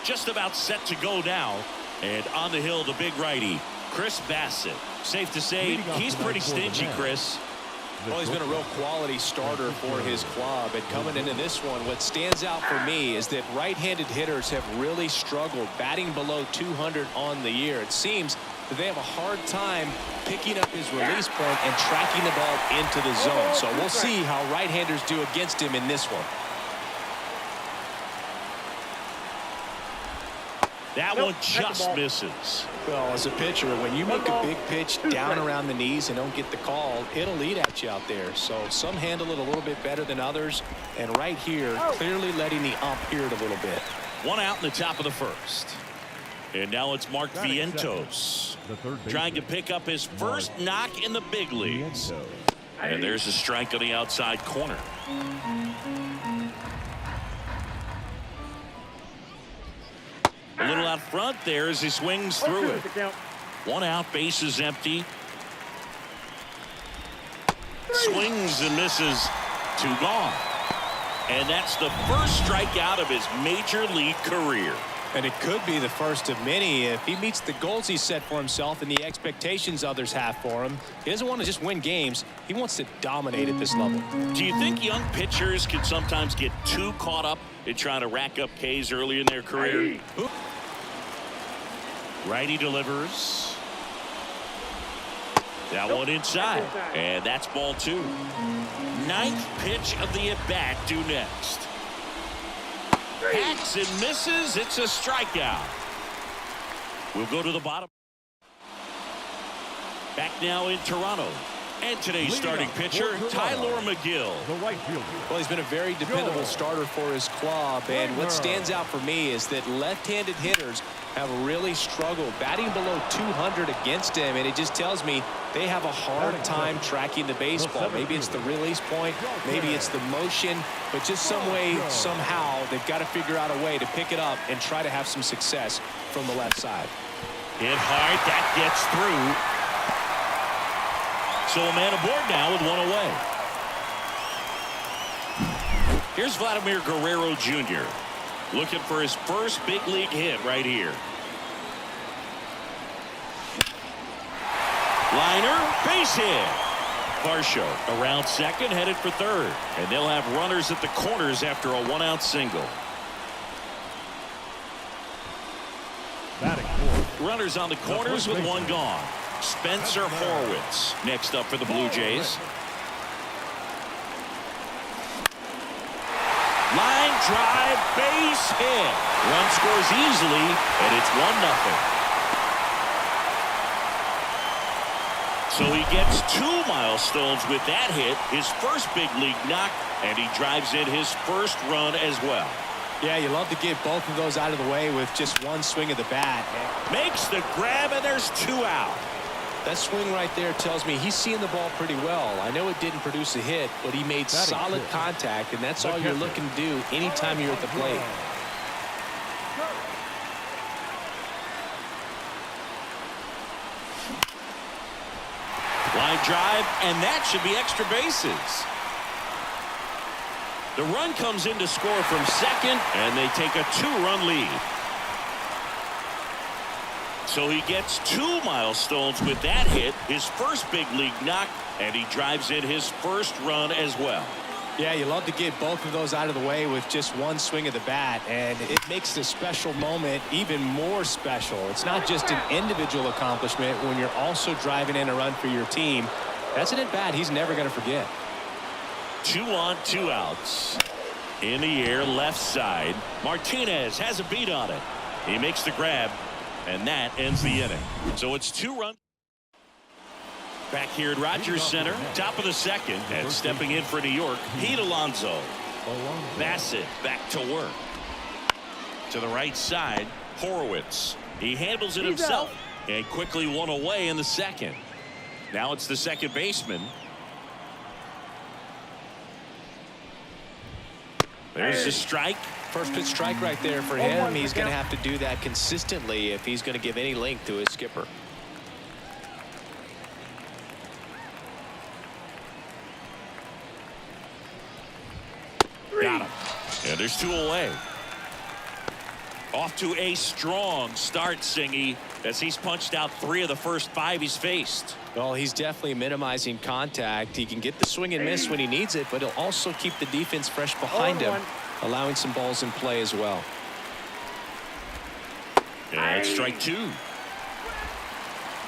just about set to go now. And on the hill, the big righty, Chris Bassett. Safe to say he's pretty stingy, Chris. Well, he's been a real quality starter for his club. And coming into this one, what stands out for me is that right-handed hitters have really struggled batting below 200 on the year. It seems that they have a hard time picking up his release point and tracking the ball into the zone. So we'll see how right-handers do against him in this one. That one just misses. Well, as a pitcher, when you make a big pitch down around the knees and don't get the call, it'll eat at you out there. So some handle it a little bit better than others. And right here, clearly letting the ump hear it a little bit. One out in the top of the first. And now it's Mark Vientos trying to pick up his first knock in the big leagues. And there's a strike on the outside corner. A little out front there as he swings through it. One out, base is empty. Swings and misses, two gone. And that's the first strikeout of his major league career. And it could be the first of many if he meets the goals he set for himself and the expectations others have for him. He doesn't want to just win games. He wants to dominate at this level. Do you think young pitchers can sometimes get too caught up in trying to rack up Ks early in their career? Righty delivers. That one inside. And that's ball two. Ninth pitch of the at-bat due next. Hacks and misses. It's a strikeout. We'll go to the bottom. Back now in Toronto. And today's starting pitcher, Tyler McGill. Well, he's been a very dependable starter for his club. And what stands out for me is that left-handed hitters have really struggled batting below 200 against him. And it just tells me they have a hard time tracking the baseball. Maybe it's the release point. Maybe it's the motion. But just some way, somehow, they've got to figure out a way to pick it up and try to have some success from the left side. Hit hard. That gets through. So a man aboard now with one away. Here's Vladimir Guerrero Jr. looking for his first big league hit right here. Liner, base hit. Varsho around second, headed for third. And they'll have runners at the corners after a one-out single. Runners on the corners with one gone. Spencer Horwitz next up for the Blue Jays. Line drive, base hit. Run scores easily, and it's 1-0. So he gets 2 milestones with that hit, his first big league knock, and he drives in his first run as well. Yeah, you love to get both of those out of the way with just one swing of the bat. Makes the grab, and there's 2 out. That swing right there tells me he's seeing the ball pretty well. I know it didn't produce a hit, but he made solid contact, and that's all you're looking to do anytime you're at the plate. Line drive, and that should be extra bases. The run comes in to score from second, and they take a 2-run lead. So he gets 2 milestones with that hit, his first big league knock, and he drives in his first run as well. Yeah, you love to get both of those out of the way with just one swing of the bat, and it makes the special moment even more special. It's not just an individual accomplishment when you're also driving in a run for your team. That's an at-bat he's never going to forget. 2 on, 2 outs. In the air, left side. Martinez has a beat on it. He makes the grab, and that ends the inning. So it's 2 runs. Back here at Rogers Center, top of the second, and stepping in for New York, Pete Alonso. Bassett back to work. To the right side, Horwitz. He handles it himself and quickly one away in the second. Now it's the second baseman. There's the strike. First pitch strike right there for him. He's going to have to do that consistently if he's going to give any length to his skipper. Got him. And there's 2 away. Off to a strong start, Singy, as he's punched out 3 of the first 5 he's faced. Well, he's definitely minimizing contact. He can get the swing and miss when he needs it, but he'll also keep the defense fresh behind him, allowing some balls in play as well. And strike 2.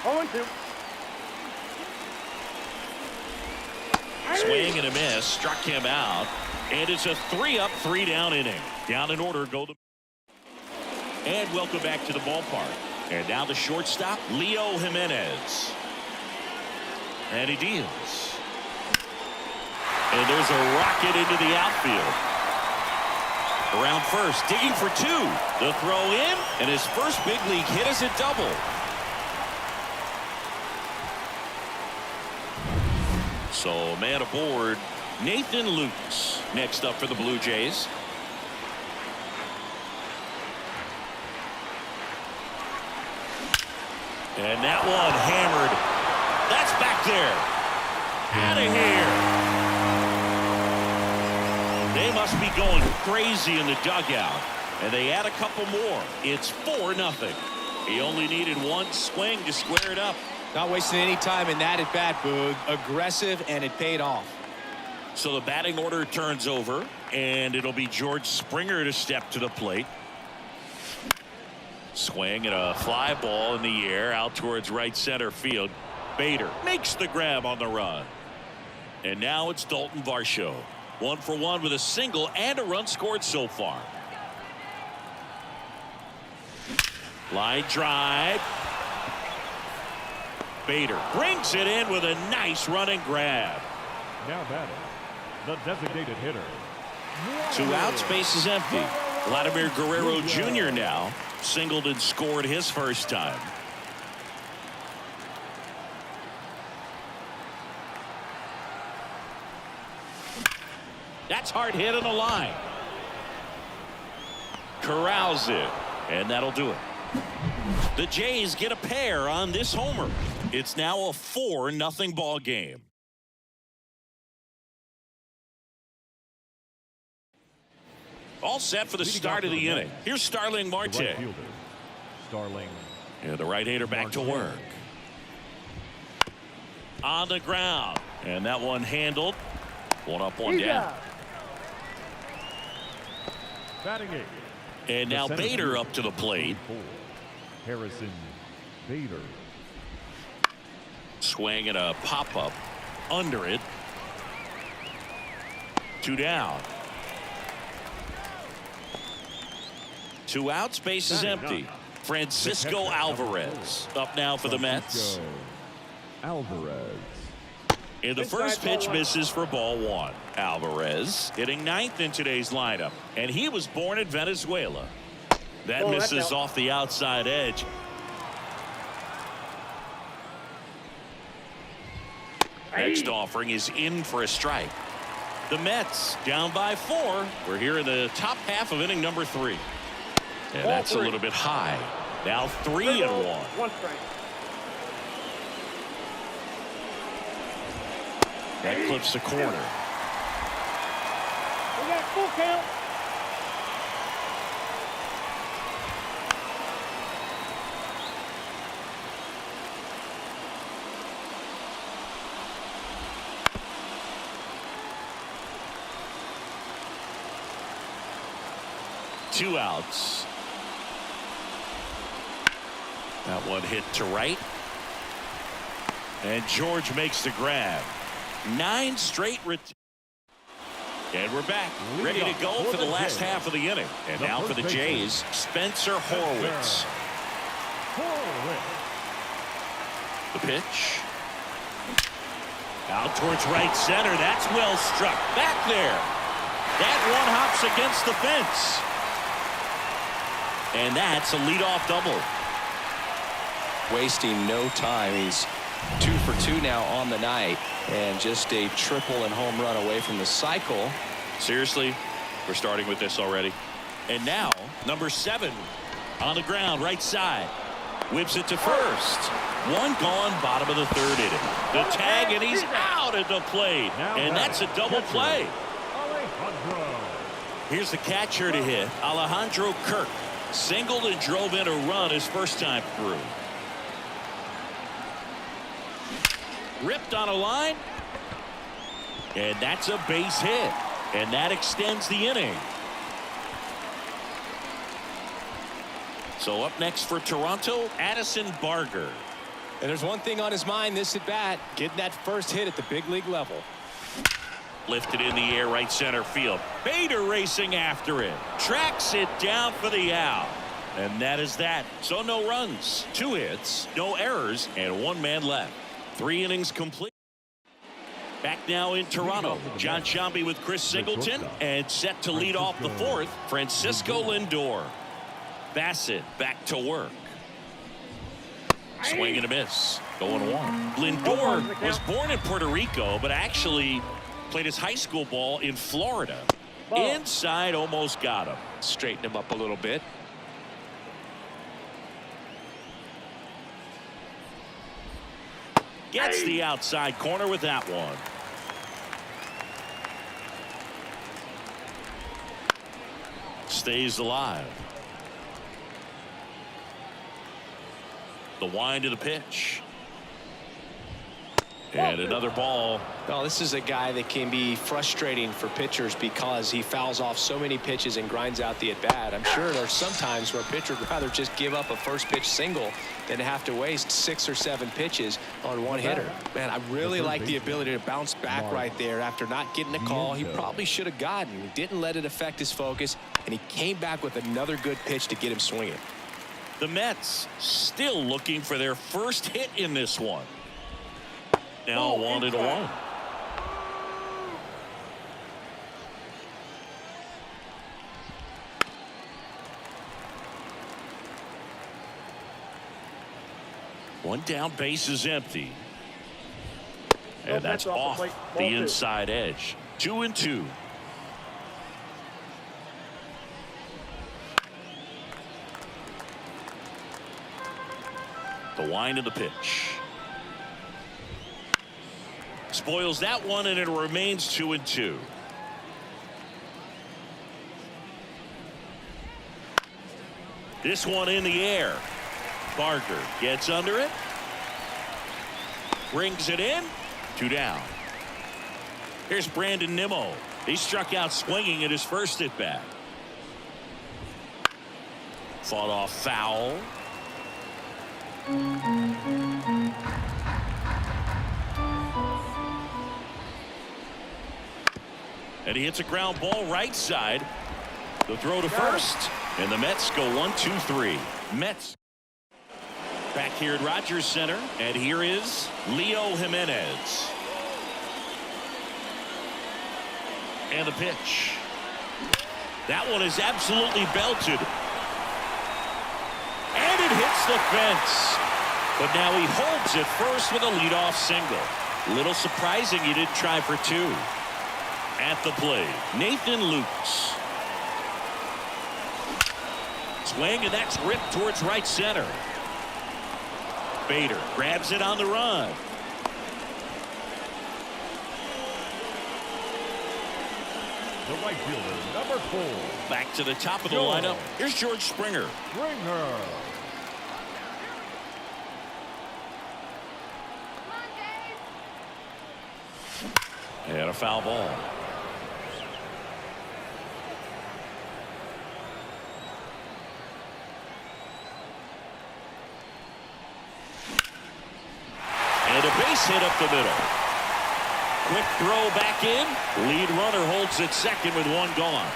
0-2. Swing and a miss, struck him out, and it's a 3-up, 3-down inning. Down in order go the. And welcome back to the ballpark. And now the shortstop, Leo Jimenez. And he deals. And there's a rocket into the outfield. Around first, digging for 2. The throw in, and his first big league hit is a double. So man aboard, Nathan Lukes next up for the Blue Jays. And that one hammered. That's back there. Out of here. They must be going crazy in the dugout. And they add a couple more. It's 4-0. He only needed one swing to square it up. Not wasting any time in that at bat, Boog. Aggressive, and it paid off. So the batting order turns over, and it'll be George Springer to step to the plate. Swing and a fly ball in the air out towards right center field. Bader makes the grab on the run. And now it's Dalton Varsho. 1 for 1 with a single and a run scored so far. Line drive. Bader brings it in with a nice running grab. Now batting, the designated hitter. 2 outs, base is empty. Vladimir Guerrero Jr. now singled and scored his first time. That's hard hit on the line. Corrals it, and that'll do it. The Jays get a pair on this homer. It's now a 4-0 ball game. All set for the start of the inning. Here's Starling Marte. Starling. And the right-hander back to work. On the ground. And that one handled. 1 up, 1 down. Batting 8. And now Bader up to the plate. Harrison Bader. Swing and a pop-up under it. 2 down. 2 outs, base is empty. Francisco Alvarez up now for the Mets. Alvarez. And the first pitch misses for ball 1. Alvarez hitting 9th in today's lineup, and he was born in Venezuela. That misses off the outside edge. Next offering is in for a strike. The Mets down by 4. We're here in the top half of inning number 3. And that's a little bit high. Now 3-1. 1 strike. That clips the corner. We got full count. Two outs. That one hit to right. And George makes the grab. 9 straight. And we're back, ready to go for the last half of the inning. And now for the Jays, Spencer Horwitz. The pitch. Out towards right center. That's well struck. Back there. That one hops against the fence. And that's a leadoff double. Wasting no time. He's 2 for 2 now on the night, and just a triple and home run away from the cycle. Seriously, we're starting with this already. And now number 7 on the ground, right side, whips it to first. 1 gone, bottom of the 3rd inning. The tag, and he's out at the plate, and that's a double play. Here's the catcher to hit, Alejandro Kirk. Singled and drove in a run his first time through. Ripped on a line. And that's a base hit. And that extends the inning. So up next for Toronto, Addison Barger. And there's one thing on his mind this at bat, getting that first hit at the big league level. Lifted in the air, right center field. Bader racing after it. Tracks it down for the out. And that is that. So no runs, 2 hits, no errors, and 1 man left. 3 innings complete. Back now in Toronto, John Sciambi with Chris Singleton, and set to lead off the 4th, Francisco Lindor. Bassett back to work. Swing and a miss. Going 1. Lindor was born in Puerto Rico, but actually played his high school ball in Florida. Inside, almost got him. Straighten him up a little bit. Gets the outside corner with that one. Stays alive. The wind of the pitch. And another ball. Well, this is a guy that can be frustrating for pitchers because he fouls off so many pitches and grinds out the at-bat. I'm sure there's some times where a pitcher would rather just give up a first pitch single than have to waste 6 or 7 pitches on one hitter. Man, I really like the ability to bounce back right there after not getting a call he probably should have gotten. He didn't let it affect his focus, and he came back with another good pitch to get him swinging. The Mets still looking for their first hit in this one. Now 1-1. One down, base is empty. And that's off the inside edge. 2-2. The wind of the pitch. Spoils that one, and it remains 2-2. This one in the air. Barger gets under it. Brings it in. 2 down. Here's Brandon Nimmo. He struck out swinging at his first at bat. Fought off foul. And he hits a ground ball right side. The throw to first. And the Mets go 1-2-3. Mets back here at Rogers Center. And here is Leo Jimenez. And the pitch. That one is absolutely belted. And it hits the fence. But now he holds it first with a leadoff single. A little surprising he didn't try for 2. At the plate, Nathan Lukes. Swing, and that's ripped towards right center. Bader grabs it on the run. The right fielder, number 4. Back to the top of the lineup. Here's George Springer. And a foul ball. And a base hit up the middle. Quick throw back in. Lead runner holds at second with 1 gone.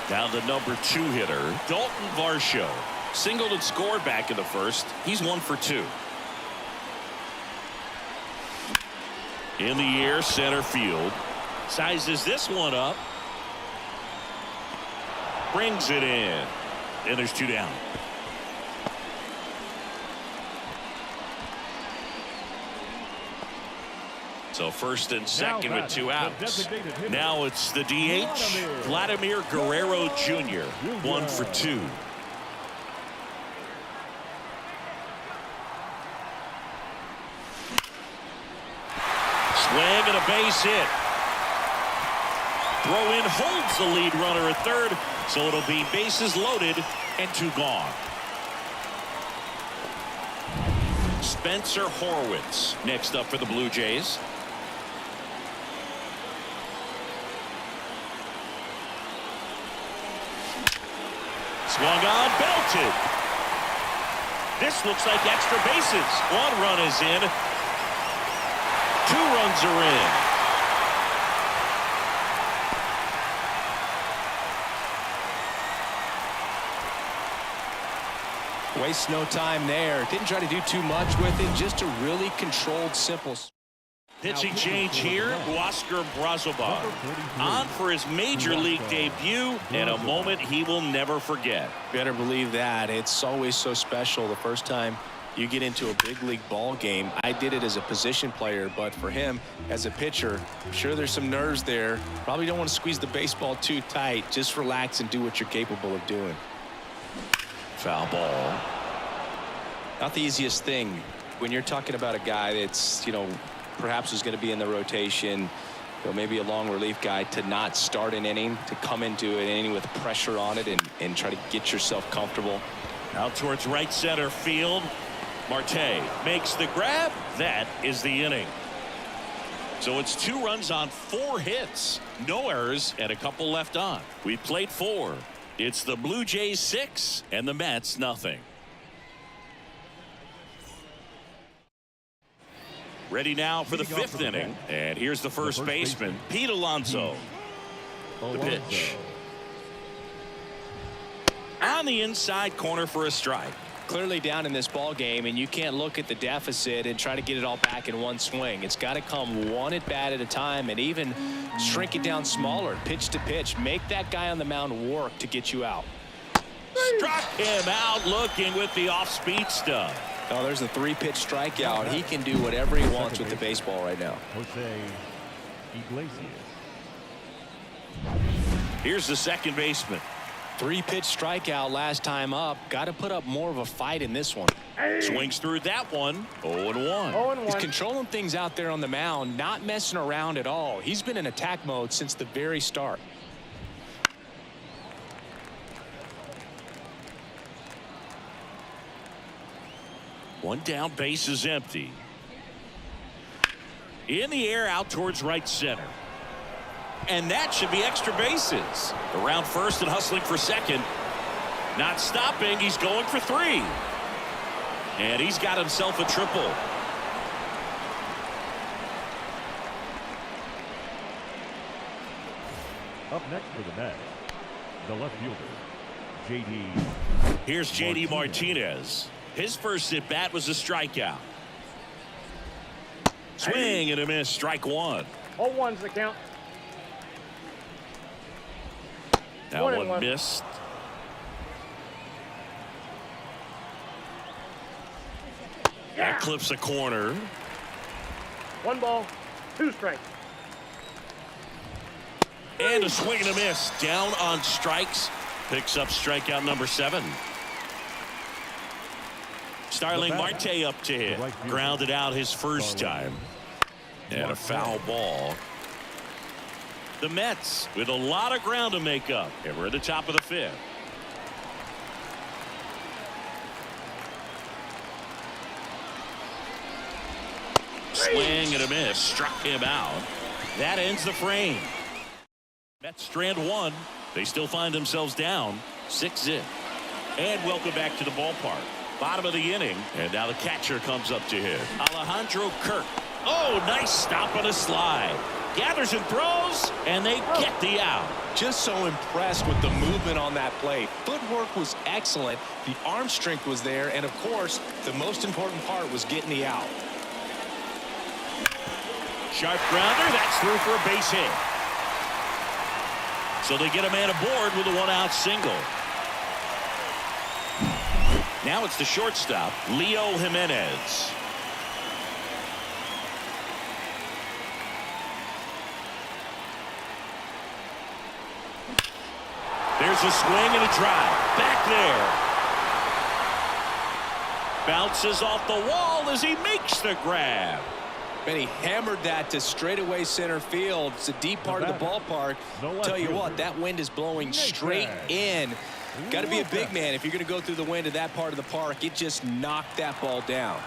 Down the number 2 hitter, Dalton Varsho. Singled and scored back in the first. He's 1 for 2. In the air, center field. Sizes this one up. Brings it in. And there's 2 down. So first and second with 2 outs. Now it's the DH, Vladimir Guerrero Jr. 1 for 2. Swing and a base hit. Throw in holds the lead runner at third. So it'll be bases loaded and 2 gone. Spencer Horwitz next up for the Blue Jays. Swung on, belted. This looks like extra bases. 1 run is in. 2 runs are in. Waste no time there. Didn't try to do too much with it. Just a really controlled, simple. Pitching change here, Oscar Brazobar on for his major league debut and a moment he will never forget. Better believe that. It's always so special the first time you get into a big league ball game. I did it as a position player, but for him as a pitcher, I'm sure there's some nerves there. Probably don't want to squeeze the baseball too tight. Just relax and do what you're capable of doing. Foul ball. Not the easiest thing when you're talking about a guy that's, perhaps is going to be in the rotation, maybe a long relief guy, to not start an inning, to come into an inning with pressure on it and try to get yourself comfortable. Out towards right center field. Marte makes the grab. That is the inning. So it's 2 runs on 4 hits. No errors and a couple left on. We played 4. It's the Blue Jays 6 and the Mets nothing. Ready now for the 5th inning. And here's the first baseman, Pete Alonso. The pitch. On the inside corner for a strike. Clearly down in this ball game, and you can't look at the deficit and try to get it all back in one swing. It's got to come one at bat at a time, and even shrink it down smaller, pitch to pitch. Make that guy on the mound work to get you out. Struck him out looking with the off-speed stuff. Oh, there's a 3-pitch strikeout. He can do whatever he wants with the baseball right now. Jose Iglesias. Here's the second baseman. 3-pitch strikeout last time up. Got to put up more of a fight in this one. Swings through that one. 0-1. He's controlling things out there on the mound, not messing around at all. He's been in attack mode since the very start. One down, base is empty. In the air, out towards right center. And that should be extra bases. Around first and hustling for second. Not stopping. He's going for 3. And he's got himself a triple. Up next for the Mets, the left fielder, J.D. Here's J.D. Martinez. His first at bat was a strikeout. Swing and a miss. Strike 1. 0-1's the count. That one missed. Yeah. That clips a corner. 1 ball, 2 strikes. And a swing and a miss. Down on strikes. Picks up strikeout number 7. Starling Marte up to hit. Grounded out his first time. And a foul ball. The Mets with a lot of ground to make up. And we're at the top of the 5th. Swing and a miss. Struck him out. That ends the frame. Mets strand 1. They still find themselves down 6-0. And welcome back to the ballpark. Bottom of the inning. And now the catcher comes up to hit. Alejandro Kirk. Oh, nice stop on a slide. Gathers and throws, and they get the out. Just so impressed with the movement on that play. Footwork was excellent. The arm strength was there. And, of course, the most important part was getting the out. Sharp grounder. That's through for a base hit. So they get a man aboard with a 1-out single. Now it's the shortstop, Leo Jimenez. There's a swing and a drive. Back there. Bounces off the wall as he makes the grab. And he hammered that to straightaway center field. It's a deep part of the ballpark. Tell you what, that wind is blowing straight in. Got to be a big man if you're going to go through the wind of that part of the park. It just knocked that ball down.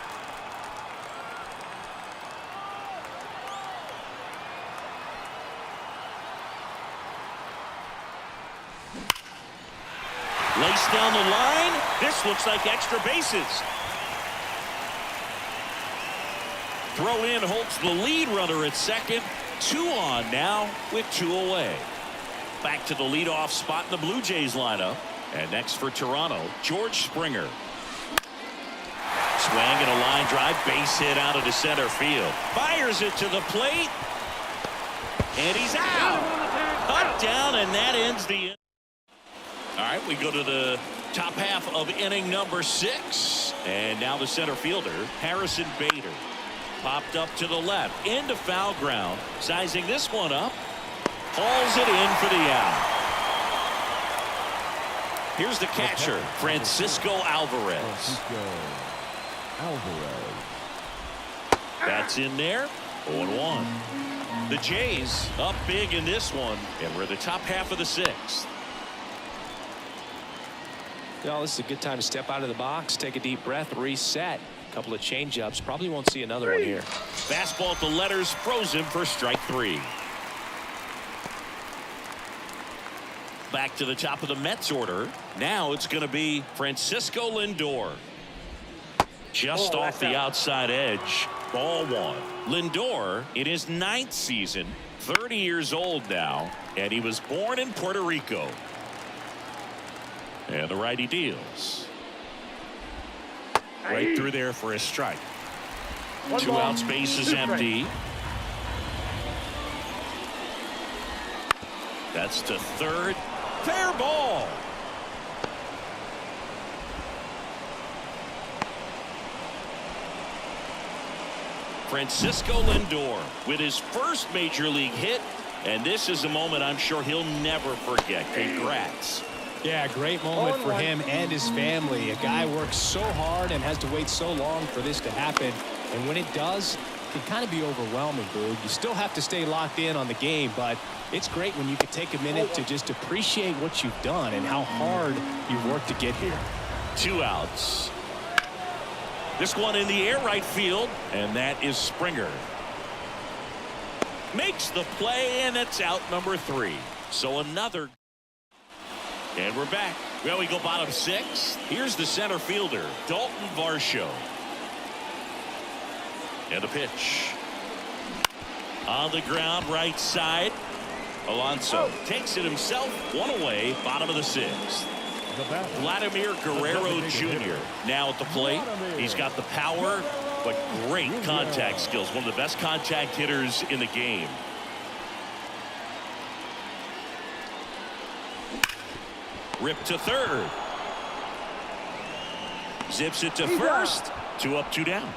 Lace down the line. This looks like extra bases. Throw in holds the lead runner at second. 2 on now with 2 away. Back to the leadoff spot in the Blue Jays lineup. And next for Toronto, George Springer. Swing and a line drive, base hit out of the center field. Fires it to the plate. And he's out. Cut down, and that ends the inning. All right, we go to the top half of inning number 6. And now the center fielder, Harrison Bader. Popped up to the left, into foul ground. Sizing this one up. Hauls it in for the out. Here's the catcher, Francisco Alvarez. That's in there. 0-1. The Jays up big in this one, and we're the top half of the 6th. Well, this is a good time to step out of the box, take a deep breath, reset. A couple of changeups. Probably won't see another one here. Fastball to letters, frozen for strike 3. Back to the top of the Mets order. Now it's going to be Francisco Lindor. Just off the outside edge. Ball 1. Lindor in his 9th season, 30 years old now, and he was born in Puerto Rico. And the righty deals. Right through there for a strike. 2 outs, base is empty. That's to third. Fair ball. Francisco Lindor with his first major league hit, and this is a moment I'm sure he'll never forget. Congrats. Yeah, great moment for him and his family. A guy works so hard and has to wait so long for this to happen, and when it does, it can kind of be overwhelming, Boog. You still have to stay locked in on the game, but it's great when you can take a minute to just appreciate what you've done and how hard you've worked to get here. 2 outs. This one in the air right field, and that is Springer. Makes the play, and it's out number 3. So another. And we're back. Well, we go bottom 6. Here's the center fielder, Dalton Varsho. And the pitch. On the ground, right side. Alonso takes it himself. 1 away, bottom of the 6th. Vladimir Guerrero Jr. now at the plate. He's got the power, but great contact skills. One of the best contact hitters in the game. Rip to third. Zips it to first. 2 up, 2 down.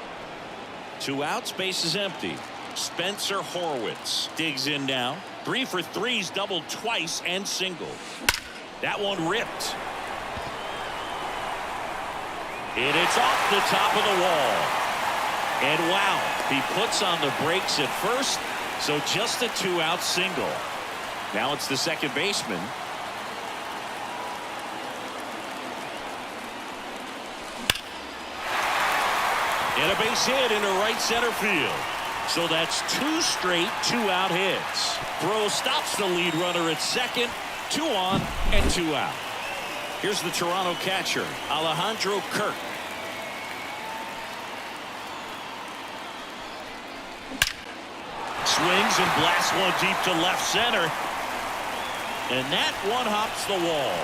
2 outs, base is empty. Spencer Horwitz digs in now. 3 for 3's doubled twice and singled. That one ripped. And it's off the top of the wall. And wow, he puts on the brakes at first, so just a 2-out single. Now it's the second baseman. And a base hit into right center field. So that's 2 straight 2-out hits. Throw stops the lead runner at second. 2 on and 2 out. Here's the Toronto catcher, Alejandro Kirk. Swings and blasts one deep to left center. And that one hops the wall.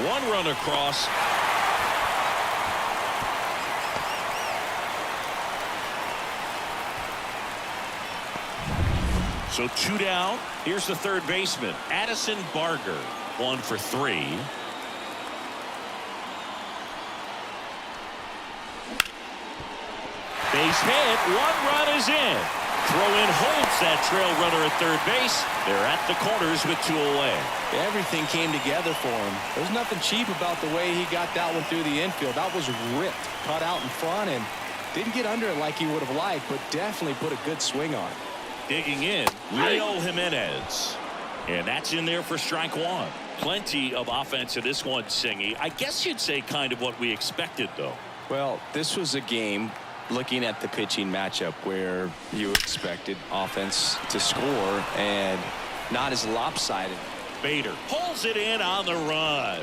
1 run across. So 2 down. Here's the third baseman, Addison Barger. 1 for 3. Base hit. 1 run is in. Throw in holds that trail runner at third base. They're at the corners with 2 away. Everything came together for him. There's nothing cheap about the way he got that one through the infield. That was ripped, cut out in front, and Didn't get under it like he would have liked, but definitely put a good swing on it. Digging in, Leo Jimenez. And that's in there for strike one. Plenty of offense in this one, Singy. I guess you'd say kind of what we expected, though. Well, this was a game, looking at the pitching matchup, where you expected offense to score and not as lopsided. Bader pulls it in on the run.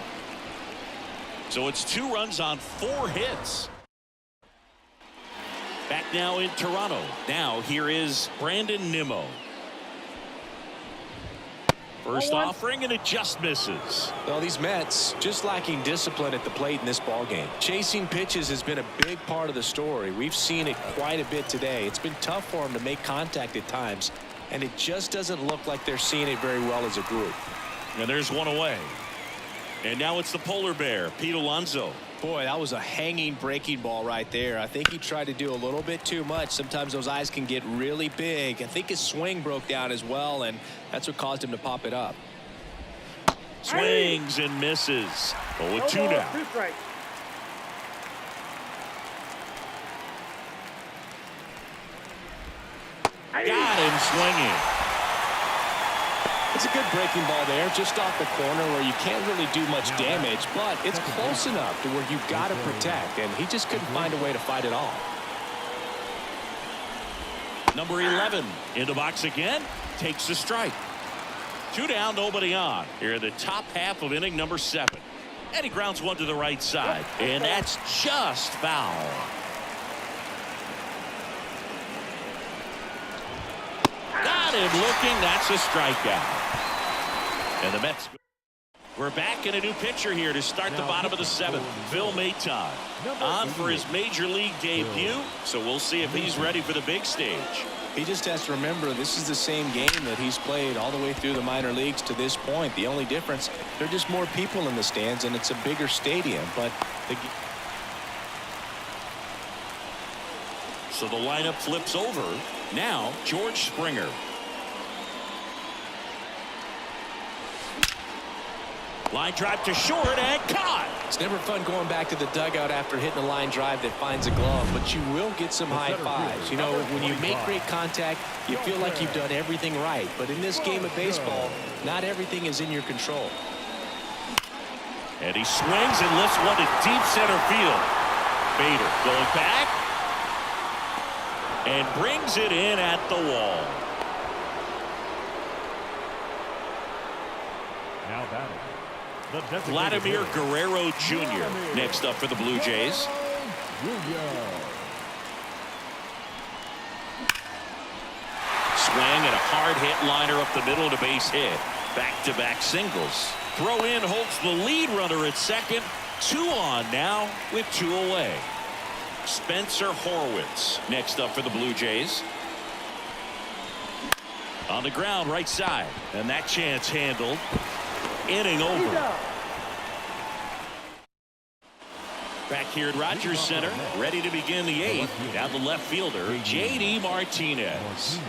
So it's 2 runs on 4 hits. Back now in Toronto. Now here is Brandon Nimmo. First offering, and it just misses. Well, these Mets just lacking discipline at the plate in this ball game. Chasing pitches has been a big part of the story. We've seen it quite a bit today. It's been tough for them to make contact at times, and it just doesn't look like they're seeing it very well as a group. And there's one away. And now it's the polar bear, Pete Alonso. Boy, that was a hanging breaking ball right there. I think he tried to do a little bit too much. Sometimes those eyes can get really big. I think his swing broke down as well, and that's what caused him to pop it up. Swings and misses. 0-2 now. 2 strikes. Got him swinging. It's a good breaking ball there, just off the corner where you can't really do much damage, but it's close enough to where you've got to protect, and he just couldn't find a way to fight it off. Number 11 in the box again, takes the strike. 2 down, nobody on. Here in the top half of inning number 7. And he grounds one to the right side, and that's just foul. Got him looking. That's a strikeout. And the Mets. We're back in a new pitcher here to start the bottom of the 7th. Phil Maton on for his major league debut. So we'll see if he's ready for the big stage. He just has to remember this is the same game that he's played all the way through the minor leagues to this point. The only difference, there are just more people in the stands and it's a bigger stadium. But so the lineup flips over. Now George Springer. Line drive to short and caught. It's never fun going back to the dugout after hitting a line drive that finds a glove, but you will get some high fives. You know, when you make great contact, you feel like you've done everything right. But in this game of baseball, not everything is in your control. And he swings and lifts one to deep center field. Bader going back and brings it in at the wall. Now batting, the designated Vladimir hitter, Guerrero Jr. next up for the Blue Jays. Swing and a hard hit liner up the middle to base hit. Back-to-back singles. Throw in holds the lead runner at second. 2 on now with 2 away. Spencer Horwitz next up for the Blue Jays. On the ground right side, and that chance handled. Inning over. Back here at Rogers Center, ready to begin the 8th. Down the left fielder, J.D. Martinez.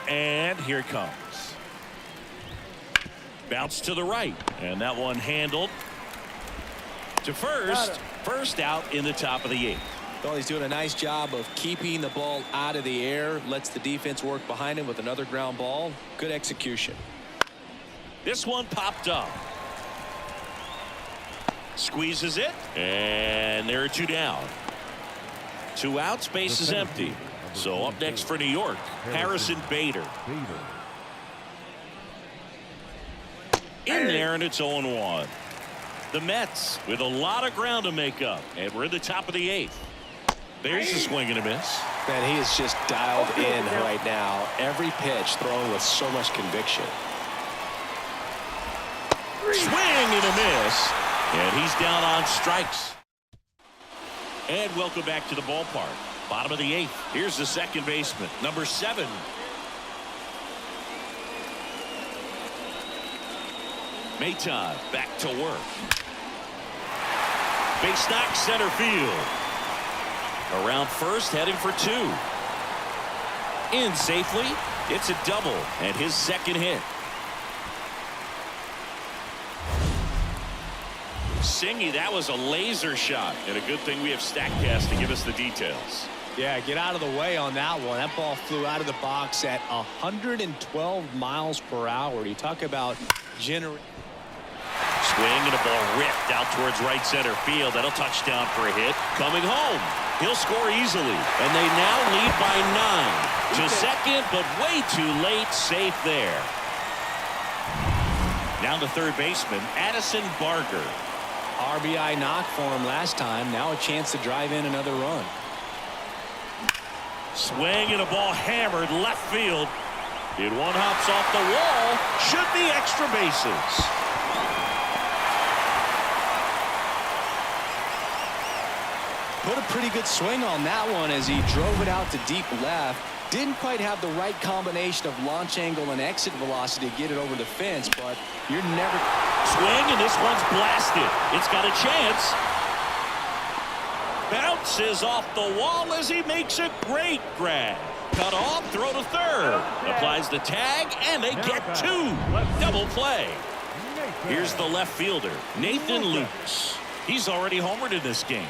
And here it comes. Bounce to the right, and that one handled to first. First out in the top of the 8th. Well, he's doing a nice job of keeping the ball out of the air. Lets the defense work behind him with another ground ball. Good execution. This one popped up. Squeezes it, and there are 2 down. 2 outs, base is empty. So up next for New York, Harrison Bader. In there, and it's 0-1. The Mets with a lot of ground to make up, and we're in the top of the 8th. There's a swing and a miss. Man, he is just dialed in right now. Every pitch thrown with so much conviction. Swing and a miss, and he's down on strikes. And welcome back to the ballpark. Bottom of the 8th. Here's the second baseman, number 7. Maton back to work. Base knock center field. Around first, heading for 2. In safely. It's a double and his second hit. Singy, that was a laser shot. And a good thing we have StatCast to give us the details. Yeah, get out of the way on that one. That ball flew out of the box at 112 miles per hour. You talk about generating. Swing and a ball ripped out towards right center field. That'll touch down for a hit. Coming home. He'll score easily. And they now lead by 9. To second, but way too late. Safe there. Now the third baseman, Addison Barger. RBI knock for him last time. Now a chance to drive in another run. Swing and a ball hammered left field. It one hops off the wall. Should be extra bases. Put a pretty good swing on that one as he drove it out to deep left. Didn't quite have the right combination of launch angle and exit velocity to get it over the fence, but you're never. Swing, and this one's blasted. It's got a chance. Bounces off the wall as he makes a great grab. Cut off, throw to third. Applies the tag, and they get 2. Double play. Here's the left fielder, Nathan Lucas. He's already homered in this game.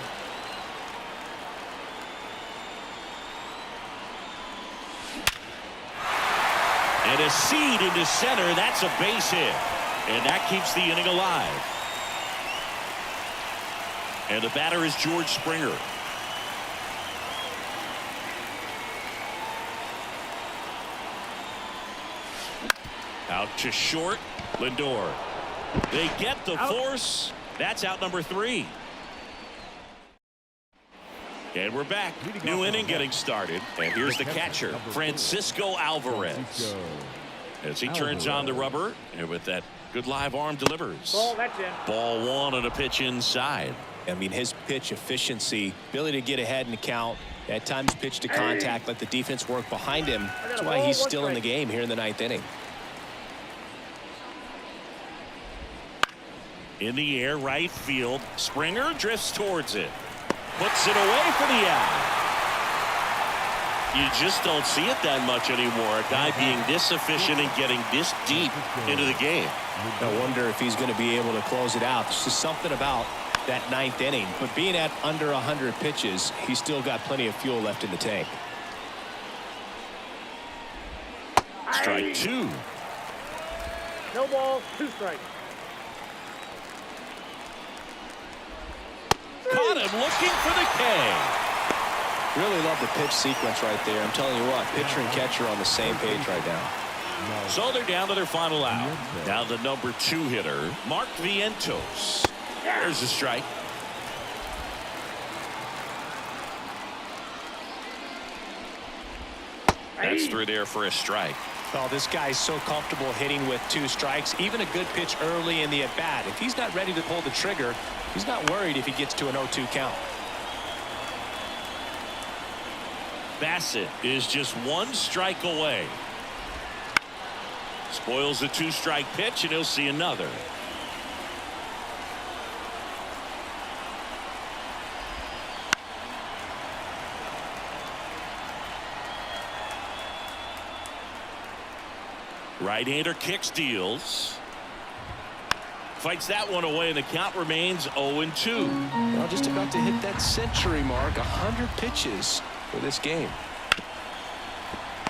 And a seed into center. That's a base hit. And that keeps the inning alive. And the batter is George Springer. Out to short. Lindor. They get the force. That's out number 3. And we're back. New inning getting started. And here's the catcher, Francisco Alvarez. As he turns on the rubber, and with that good live arm delivers. Ball, that's in. Ball 1 on a pitch inside. I mean, his pitch efficiency, ability to get ahead in the count, at times pitch to contact, let the defense work behind him. That's why he's still in the game here in the 9th inning. In the air, right field. Springer drifts towards it. Puts it away for the out. You just don't see it that much anymore. A guy being this efficient and getting this deep into the game. I wonder if he's going to be able to close it out. There's just something about that 9th inning. But being at under 100 pitches, he's still got plenty of fuel left in the tank. Strike 2. No ball, 2 strikes. Caught him looking for the K. Really love the pitch sequence right there. I'm telling you what, pitcher and catcher on the same page right now. So they're down to their final out. Now the number 2 hitter, Mark Vientos. There's a strike. That's through there for a strike. Oh, this guy's so comfortable hitting with 2 strikes. Even a good pitch early in the at-bat. If he's not ready to pull the trigger, he's not worried if he gets to an 0-2 count. Bassett is just 1 strike away. Spoils the 2-strike pitch, and he'll see another. Right-hander kicks, deals. Fights that one away, and the count remains 0-2. Well, just about to hit that century mark. 100 pitches for this game.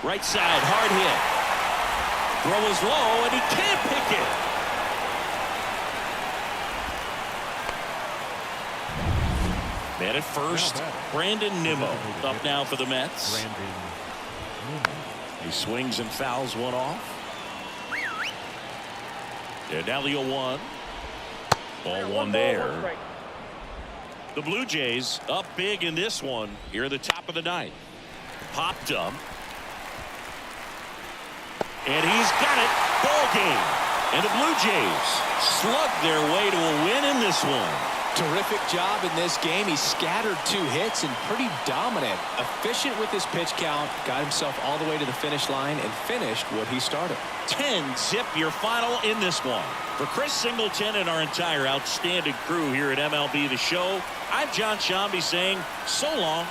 Right side, hard hit. Throw is low, and he can't pick it. Man at first, Brandon Nimmo up now for the Mets. He swings and fouls one off. And now the 0-1. Ball 1 there. The Blue Jays up big in this one here at the top of the 9th. Popped up. And he's got it. Ball game. And the Blue Jays slug their way to a win in this one. Terrific job in this game. He scattered 2 hits and pretty dominant. Efficient with his pitch count. Got himself all the way to the finish line and finished what he started. 10-zip your final in this one. For Chris Singleton and our entire outstanding crew here at MLB The Show, I'm John Shambi saying so long